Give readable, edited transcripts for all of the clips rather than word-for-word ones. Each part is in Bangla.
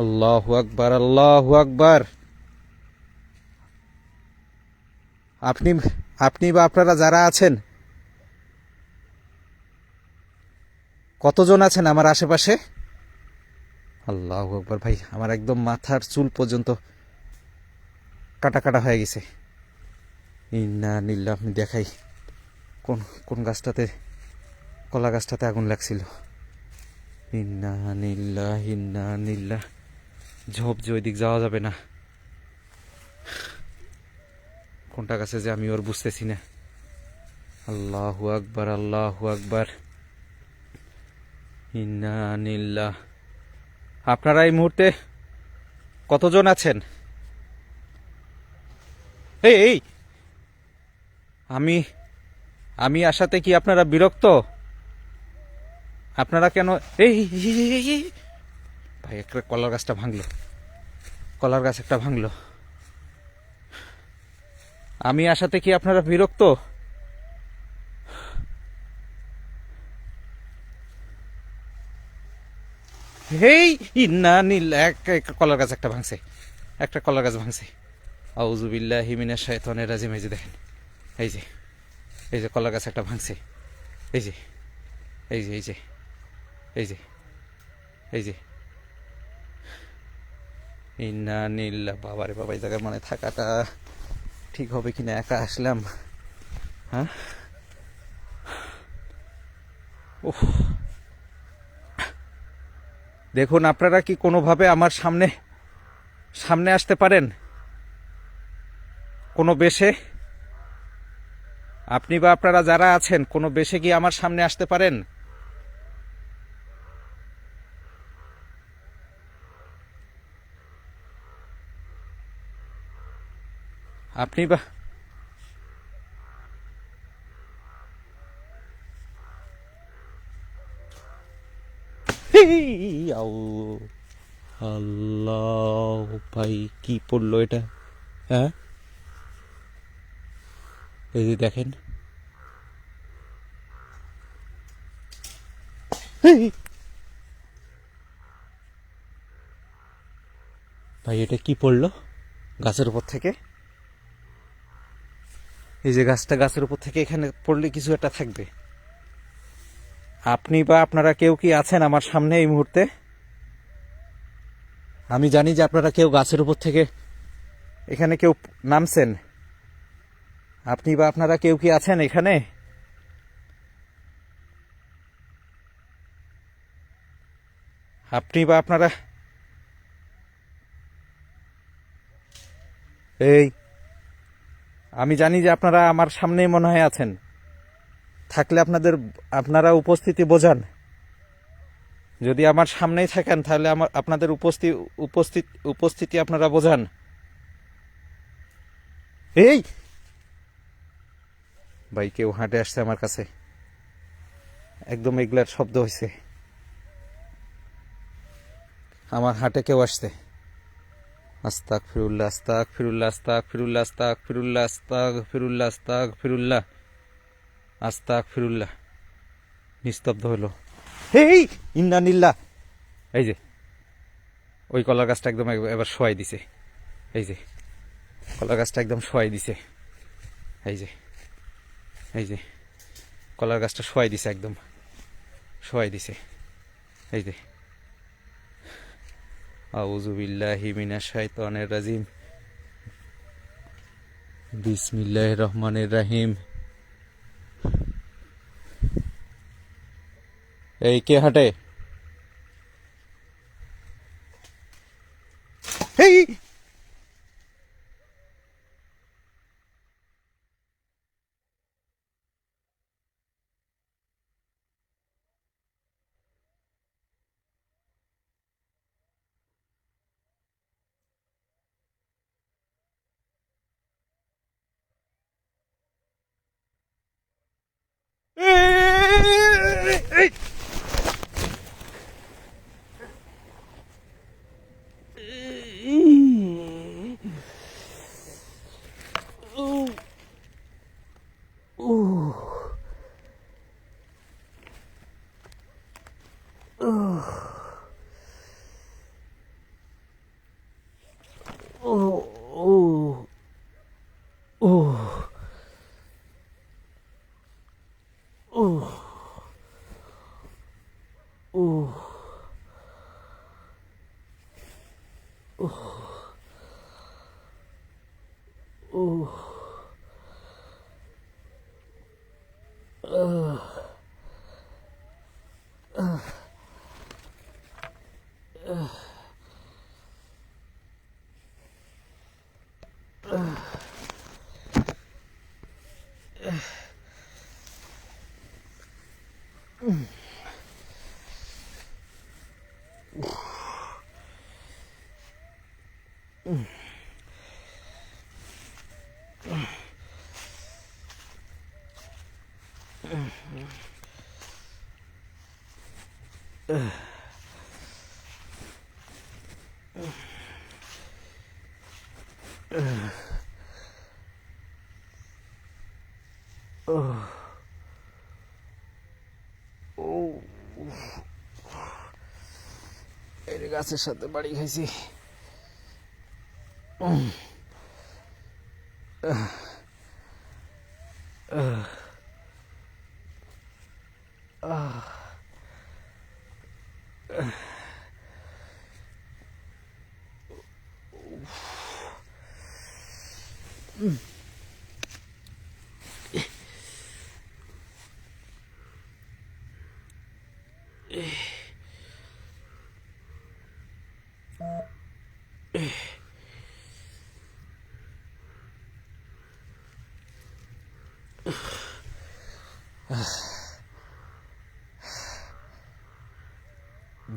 আল্লাহু আকবার, আল্লাহু আকবার। আপনি আপনি বা আপনারা যারা আছেন, কতজন আছেন আমার আশেপাশে? আল্লাহু আকবার। ভাই আমার একদম মাথার চুল পর্যন্ত কাটা কাটা হয়ে গেছে। ইন্না নিল্লাহ। আমি দেখাই কোন কোন গাছটাতে, কলা গাছটাতে আগুন লাগছিল। ইন্না নিল্লাহ, ইন্না নিল্লাহ। ঝোপ যে ওই দিক যাওয়া যাবে না, কোনটা গাছে যে আমি ওর বুঝতেছি না। আল্লাহু আকবার, আল্লাহু আকবার। ইন্না নিল্লাহ। আপনারা এই মুহূর্তে কতজন আছেন? এই এই আমি আমি আসাতে কি আপনারা বিরক্ত? আপনারা কেন? এই এই, এই, এই, এই। ভাই একটা কলার গাছটা ভাঙলো, কলার গাছ একটা ভাঙলো। আমি আসাতে কি আপনারা বিরক্ত? হেই ইন্না নীল, একটা কলার গাছ একটা ভাঙছে, একটা কলার গাছ ভাঙছে। আউযুবিল্লাহি মিনাশ শাইতানির রাজিম। এই যে দেখেন, এই যে এই যে কলার গাছ একটা ভাঙছে। এই যে এই যে এই যে এই যে এই যে ইন্না নিল্লাহ। বাবারে বাবা, এই জায়গায় মানে থাকাটা ঠিক হবে কিনা? একা আসলাম। হ্যাঁ, উফ। দেখুন, আপনারা কি কোনোভাবে আমার সামনে সামনে আসতে পারেন? কোনো বেশে, আপনি বা আপনারা যারা আছেন, কোনো বেশে কি আমার সামনে আসতে পারেন? আপনি বা আউ, আল্লাহ ভাই, কি পড়লো এটা? হ্যাঁ, এই যে দেখেন। ভাই এটা কি পড়লো গাছের উপর থেকে? এই যে গাছটা গাছের উপর থেকে এখানে পড়লে কিছু একটা থাকবে। আপনি বা আপনারা কেউ কি আছেন আমার সামনে এই মুহূর্তে? আমি জানি যে আপনারা কেউ গাছের উপর থেকে এখানে কেউ নামছেন। আপনি বা আপনারা কেউ কি আছেন এখানে? আপনি বা আপনারা, এই, আমি জানি যে আপনারা আমার সামনেই মনে হয় আছেন। থাকলে আপনারা উপস্থিতি বোঝান। যদি আমার সামনেই থাকেন তাহলে আপনাদের উপস্থিতি আপনারা বোঝান। এই ভাই, কেউ হাঁটে আসছে আমার কাছে, একদম এগুলার শব্দ হয়েছে। আমার হাটে কেউ আসছে। আস্তাক ফিরুল্লাহ, আস্তাক ফিরুল্লাহ, আস্তাক ফিরুল্লাহ, আস্তাক ফিরুল্লাহ, আস্তাক ফিরুল্লাহ, আস্তাক ফিরুল্লাহ, আস্তাক ফিরুল্লাহ। নিস্তব্ধ হলো। এই ইন্না নিল্লাহ। এই যে ওই কলার গাছটা একদম এবার শোয়াই দিছে। এই যে কলার গাছটা একদম শোয়াই দিছে। এই যে এই যে কলার গাছটা শোয়াই দিছে, একদম শোয়াই দিছে। এই যে আউযু বিল্লাহি মিনাশ শাইতানির রাজিম। বিসমিল্লাহির রহমানির রহিম। এই কে হাঁটে? এই এর গাছের সাথে বাড়ি খাইছি।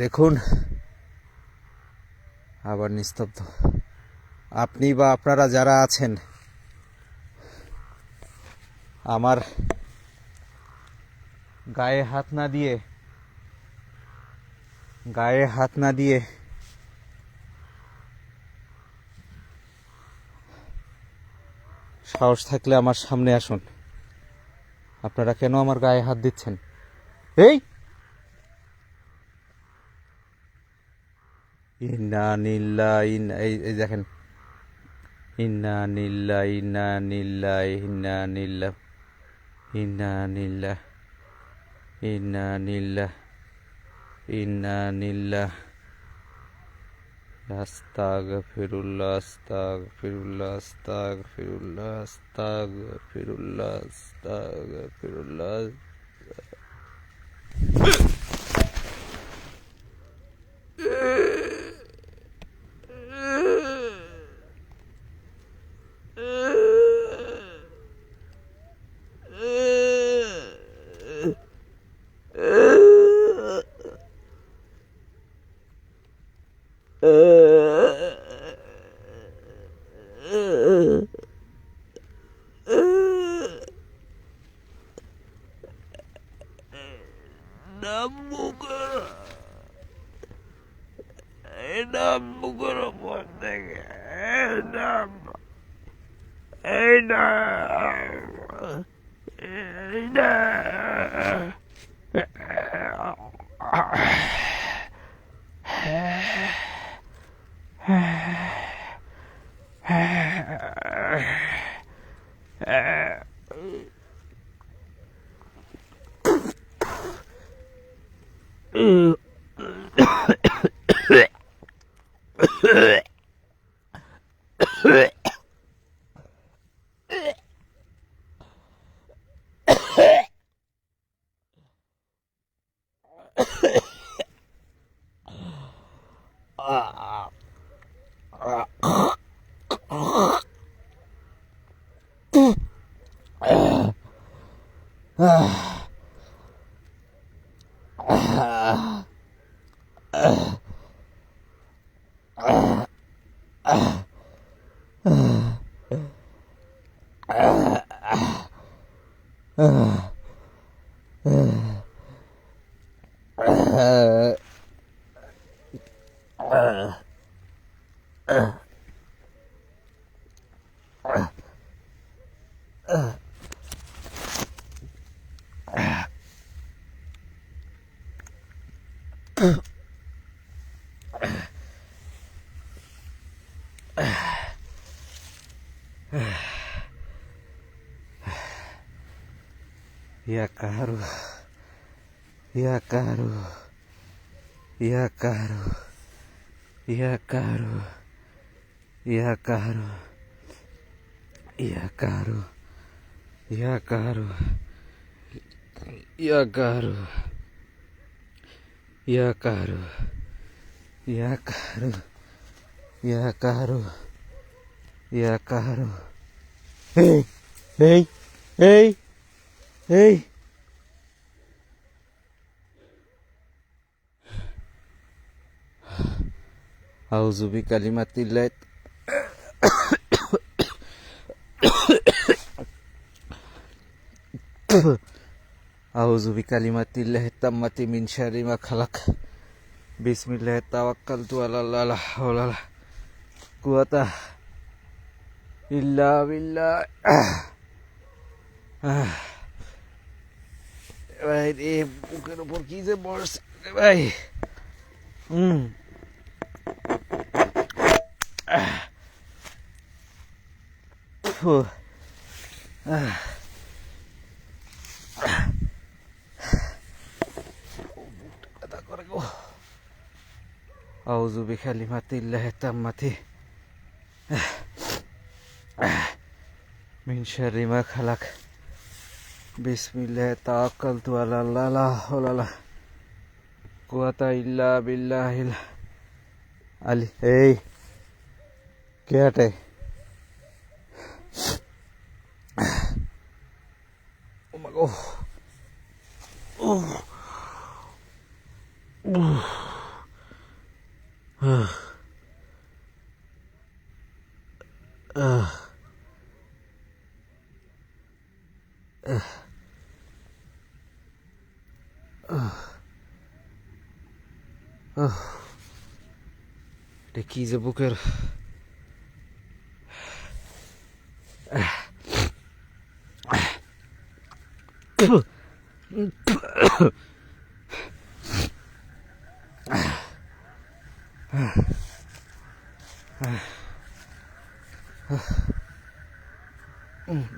দেখুন আবার নিস্তব্ধ। আপনি বা আপনারা যারা আছেন আমার গায়ে হাত না দিয়ে সাহস থাকলে আমার সামনে আসুন। আপনারা কেন আমার গায়ে হাত দিচ্ছেন? এই ইন্না নিল্লাহ এই দেখেন, ইন্না নিল্লাহ ইন্না নিল্লাহ ইন্না নিল্লাহ ইন্না নিল্লাহ ইন্না নিল্লাহ ইন্না নিল্লাহ আস্তাগফিরুল্লাহ আস্তাগফিরুল্লাহ আস্তাগফিরুল্লাহ আস্তাগফিরুল্লাহ আস্তাগফিরুল্লাহ। Ya caro, ya caro, ya caro, ya caro, ya caro, ya caro, ya caro, ya caro, ya caro, ya caro, ya caro, ya caro. Hey, hey, hey, hey. A'udzu bikalimatillah. A'udzu bikalimatillah tammati min syarri ma khalaq. Bismillah tawakkaltu 'alal la haula wala quwata illa billah. ভাই রে বুকের উপর কি যে বসে ভাই। আউযু বিকালিমাতিল্লাহি তাম্মাতি মিন শাররি মা খালাক বিসমিল্লাহি তাওয়াক্কালতু আলাল্লাহ লা হাওলা ওয়ালা কুওয়াতা ইল্লা বিল্লাহিল আলি। এই কে আটে ও মা গো এটা কি যে বুকের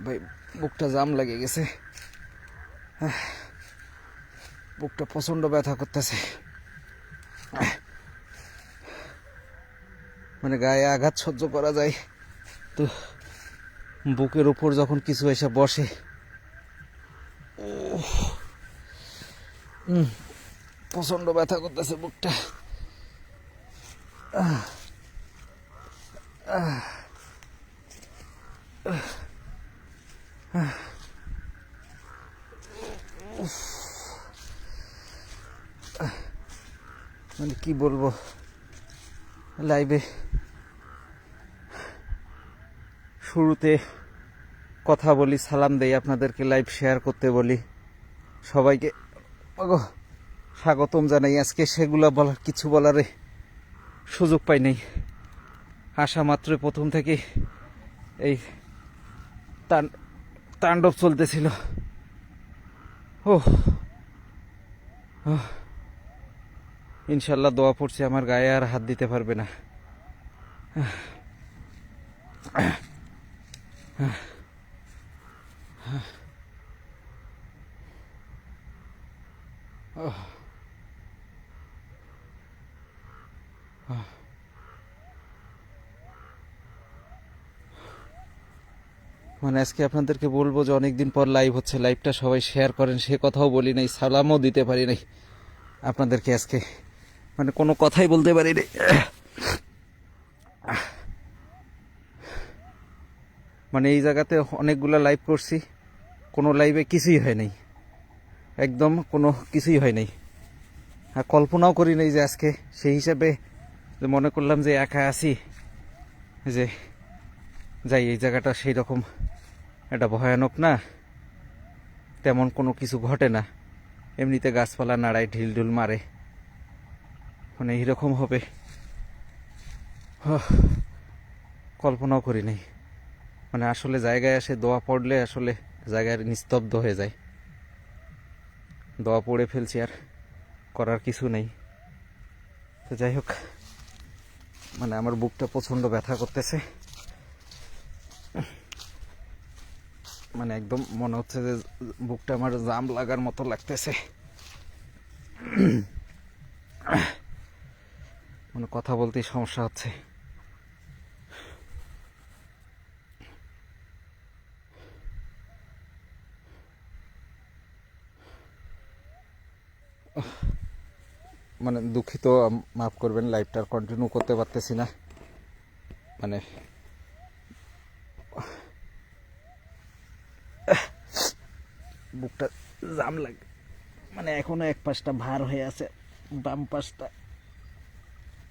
ভাই বুকটা জাম লেগে গেছে, বুকটা প্রচন্ড ব্যথা করতেছে, মানে গায়ে আঘাত সহ্য করা যায় তো বুকের উপর যখন কিছু এসে বসে প্রচন্ড ব্যথা করতেছে বুকটা। মানে কি বলবো, লাইভে শুরুতে কথা বলি, সালাম দেই, আপনাদেরকে লাইভ শেয়ার করতে বলি, সবাইকে স্বাগতম জানাই। আজকে সেগুলো বলার কিছু বলার সুযোগ পাই নাই। আসা মাত্র প্রথম থেকে এই তাণ্ডব চলতেছিল। ইনশাল্লাহ দোয়া পড়ছি আমার গায়ে আর হাত দিতে পারবে না। মানে আজকে আপনাদেরকে বলবো যে অনেকদিন পর লাইভ হচ্ছে, লাইভটা সবাই শেয়ার করেন, সে কথাও বলি নাই, সালামও দিতে পারি নাই আপনাদেরকে। আজকে মানে কোনো কথাই বলতে পারি নাই। মানে এই জায়গাতে অনেকগুলো লাইভ করছি, কোনো লাইভে কিছুই হয় নাই, একদম কোনো কিছুই হয় নাই। আর কল্পনাও করি নাই যে আজকে সেই হিসাবে যে মনে করলাম যে একা আছি, যে যাই এই জায়গাটা সেই রকম এটা ভয়ানক না, তেমন কোনো কিছু ঘটে না, এমনিতে গাছপালা নাড়ায়, ঢিল ঢুল মারে, মানে এইরকম হবে কল্পনাও করি নাই। মানে আসলে জায়গায় এসে দোয়া পড়লে আসলে জায়গায় নিস্তব্ধ হয়ে যায়। দোয়া পড়ে ফেলছি, আর করার কিছু নেই। তো যাই হোক, মানে আমার বুকটা প্রচণ্ড ব্যথা করতেছে। মানে একদম মনে হচ্ছে যে বুকটা আমার জাম লাগার মতো লাগতেছে, মানে কথা বলতেই সমস্যা হচ্ছে। মানে দুঃখিত, মাফ করবেন, লাইভটা কন্টিনিউ করতে পারতেছি না। মানে বুকটা জাম লাগে, মানে এখনো এক পাশটা ভার হয়ে আছে, বাম পাশটা,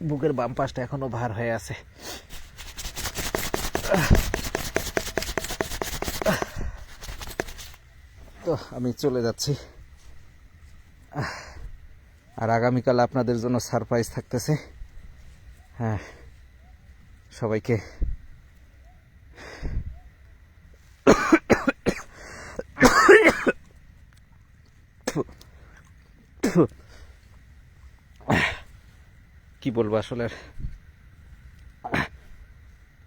বুকের বাম পাশটা এখনো ভার হয়ে আছে। তো আমি চলে যাচ্ছি, আর আগামীকাল আপনাদের জন্য সারপ্রাইজ থাকতেছে। হ্যাঁ, সবাইকে কি বলবো আসলে,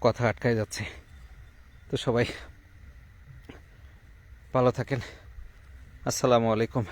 কথা আটকায় যাচ্ছে। তো সবাই ভালো থাকেন, আসসালামু আলাইকুম।